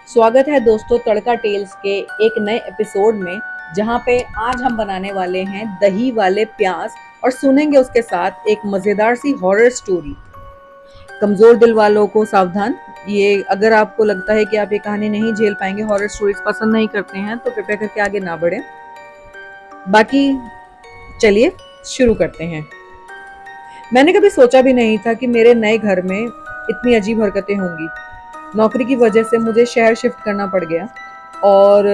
स्वागत है दोस्तों तड़का टेल्स के एक नए एपिसोड में। जहां पे आज हम बनाने वाले हैं दही वाले प्याज और सुनेंगे उसके साथ एक मजेदार सी हॉरर स्टोरी। कमजोर दिल वालों को सावधान। ये अगर आपको लगता है कि आप ये कहानी नहीं झेल पाएंगे, हॉरर स्टोरीज पसंद नहीं करते हैं, तो कृपया करके आगे ना बढ़े। बाकी चलिए शुरू करते हैं। मैंने कभी सोचा भी नहीं था कि मेरे नए घर में इतनी अजीब हरकतें होंगी। नौकरी की वजह से मुझे शहर शिफ्ट करना पड़ गया और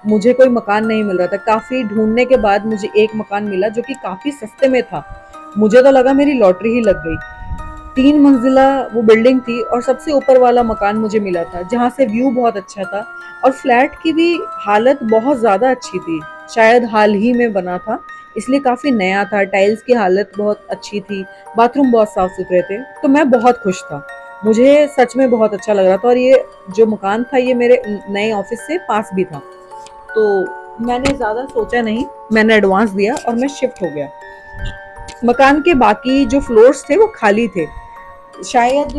मुझे कोई मकान नहीं मिल रहा था। काफ़ी ढूंढने के बाद मुझे एक मकान मिला जो कि काफ़ी सस्ते में था। मुझे तो लगा मेरी लॉटरी ही लग गई। 3 मंजिला वो बिल्डिंग थी और सबसे ऊपर वाला मकान मुझे मिला था जहाँ से व्यू बहुत अच्छा था और फ्लैट की भी हालत बहुत ज़्यादा अच्छी थी। शायद हाल ही में बना था, इसलिए काफ़ी नया था। टाइल्स की हालत बहुत अच्छी थी, बाथरूम बहुत साफ सुथरे थे, तो मैं बहुत खुश था। मुझे सच में बहुत अच्छा लग रहा था और ये जो मकान था ये मेरे नए ऑफिस से पास भी था। तो मैंने ज़्यादा सोचा नहीं, मैंने एडवांस दिया और मैं शिफ्ट हो गया। मकान के बाकी जो फ्लोर्स थे वो खाली थे। शायद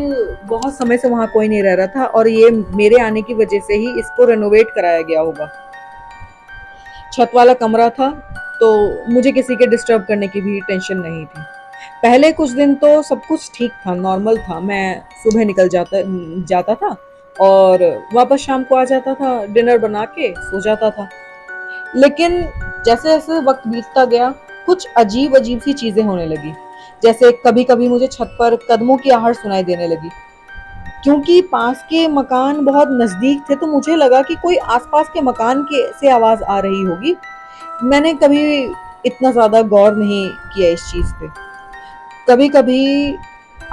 बहुत समय से वहां कोई नहीं रह रहा था और ये मेरे आने की वजह से ही इसको रेनोवेट कराया गया होगा। छत वाला कमरा था, तो मुझे किसी के डिस्टर्ब करने की भी टेंशन नहीं थी। पहले कुछ दिन तो सब कुछ ठीक था, नॉर्मल था। मैं सुबह निकल जाता जाता था और वापस शाम को आ जाता था, डिनर बना के सो जाता था। लेकिन जैसे जैसे वक्त बीतता गया, कुछ अजीब अजीब सी चीजें होने लगी। जैसे कभी कभी मुझे छत पर कदमों की आहट सुनाई देने लगी। क्योंकि पास के मकान बहुत नजदीक थे, तो मुझे लगा कि कोई आसपास के मकान के से आवाज आ रही होगी। मैंने कभी इतना ज्यादा गौर नहीं किया इस चीज पे। कभी कभी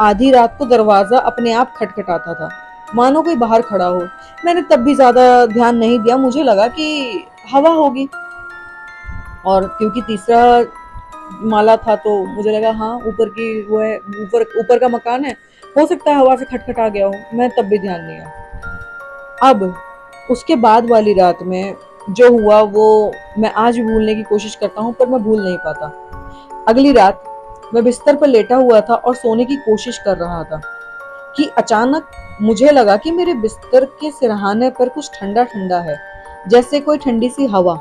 आधी रात को दरवाजा अपने आप खटखटाता था, मानो कोई बाहर खड़ा हो। मैंने तब भी ज्यादा ध्यान नहीं दिया, मुझे लगा कि हवा होगी। और क्योंकि तीसरा माला था तो मुझे लगा हाँ, ऊपर की वो है, ऊपर ऊपर का मकान है, हो सकता है हवा से खटखटा गया हो। मैं तब भी ध्यान नहीं दिया। अब उसके बाद वाली रात में जो हुआ वो मैं आज भी भूलने की कोशिश करता हूँ, पर मैं भूल नहीं पाता। अगली रात मैं बिस्तर पर लेटा हुआ था और सोने की कोशिश कर रहा था कि अचानक मुझे लगा कि मेरे बिस्तर के सिरहाने पर कुछ ठंडा ठंडा है, जैसे कोई ठंडी सी हवा।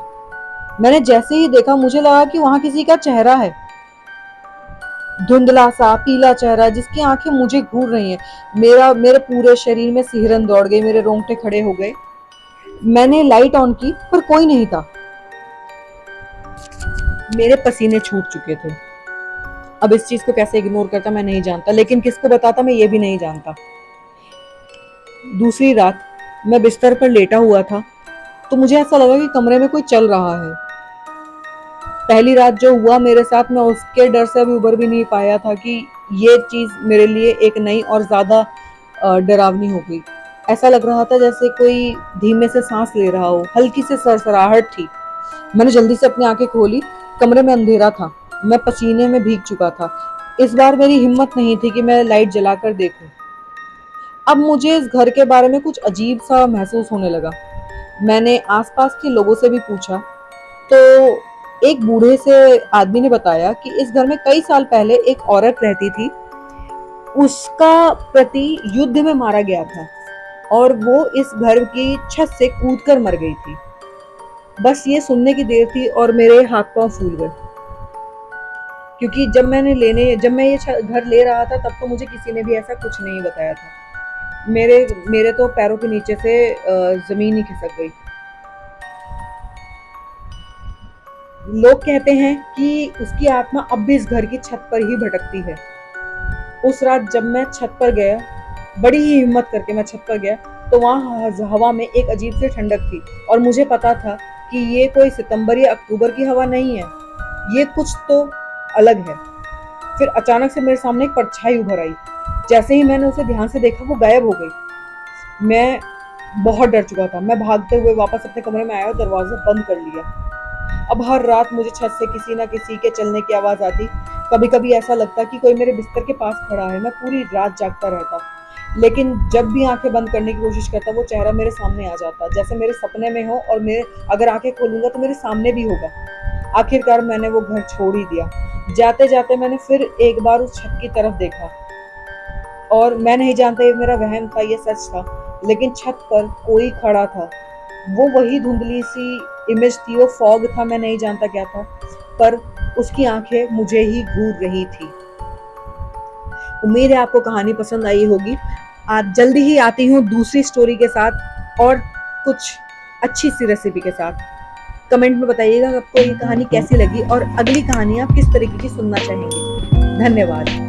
मैंने जैसे ही देखा, मुझे लगा कि वहां किसी का चेहरा है, धुंधला सा पीला चेहरा जिसकी आंखें मुझे घूर रही हैं। मेरे पूरे शरीर में सिहरन दौड़ गई, मेरे रोंगटे खड़े हो गए। मैंने लाइट ऑन की पर कोई नहीं था। मेरे पसीने छूट चुके थे। अब इस चीज को कैसे इग्नोर करता मैं नहीं जानता, लेकिन किसको बताता मैं ये भी नहीं जानता। दूसरी रात मैं बिस्तर पर लेटा हुआ था तो मुझे ऐसा लगा कि कमरे में कोई चल रहा है। पहली रात जो हुआ मेरे साथ, मैं उसके डर से अभी उबर भी नहीं पाया था कि ये चीज मेरे लिए एक नई और ज्यादा डरावनी हो गई। ऐसा लग रहा था जैसे कोई धीमे से सांस ले रहा हो, हल्की सी सरसराहट थी। मैंने जल्दी से अपनी आंखें खोली। कमरे में अंधेरा था, मैं पसीने में भीग चुका था। इस बार मेरी हिम्मत नहीं थी कि मैं लाइट जलाकर देखूं। अब मुझे इस घर के बारे में कुछ अजीब सा महसूस होने लगा। मैंने आसपास के लोगों से भी पूछा, तो एक बूढ़े से आदमी ने बताया कि इस घर में कई साल पहले एक औरत रहती थी। उसका पति युद्ध में मारा गया था और वो इस घर की छत से कूदकर मर गई थी। बस ये सुनने की देर थी और मेरे हाथ पांव फूल गए। क्योंकि जब मैं ये घर ले रहा था, तब तो मुझे किसी ने भी ऐसा कुछ नहीं बताया था। मेरे मेरे तो पैरों के नीचे से जमीन ही खिसक गई। लोग कहते हैं कि उसकी आत्मा अब भी इस घर की छत पर ही भटकती है। उस रात जब मैं छत पर गया, बड़ी ही हिम्मत करके मैं छत पर गया, तो वहां हवा में एक अजीब सी ठंडक थी और मुझे पता था कि ये कोई सितंबर या अक्टूबर की हवा नहीं है, ये कुछ तो अलग है। फिर अचानक से मेरे सामने एक परछाई उभर आई। जैसे ही मैंने उसे ध्यान से देखा, वो गायब हो गई। मैं बहुत डर चुका था। मैं भागते हुए वापस अपने कमरे में आया और दरवाजा बंद कर लिया। अब हर रात मुझे छत से किसी ना किसी के चलने की आवाज आती। कभी कभी ऐसा लगता कि कोई मेरे बिस्तर के पास खड़ा है। मैं पूरी रात जागता रहता, लेकिन जब भी आंखें बंद करने की कोशिश करता, वो चेहरा मेरे सामने आ जाता, जैसे मेरे सपने में हो और मेरे अगर आंखें खोलूंगा तो मेरे सामने भी होगा। आखिरकार मैंने वो घर छोड़ ही दिया। जाते जाते मैंने फिर एक बार उस छत की तरफ देखा और मैं नहीं जानता ये मेरा वहम था, ये सच था। लेकिन छत पर कोई खड़ा था। वो वही धुंधली सी इमेज थी, वो फॉग था, मैं नहीं जानता क्या था, पर उसकी आंखें मुझे ही घूर रही थी। उम्मीद है आपको कहानी पसंद आई होगी। आज जल्दी ही आती हूँ दूसरी स्टोरी के साथ और कुछ अच्छी सी रेसिपी के साथ। कमेंट में बताइएगा आपको ये कहानी कैसी लगी और अगली कहानी आप किस तरीके की सुनना चाहेंगे। धन्यवाद।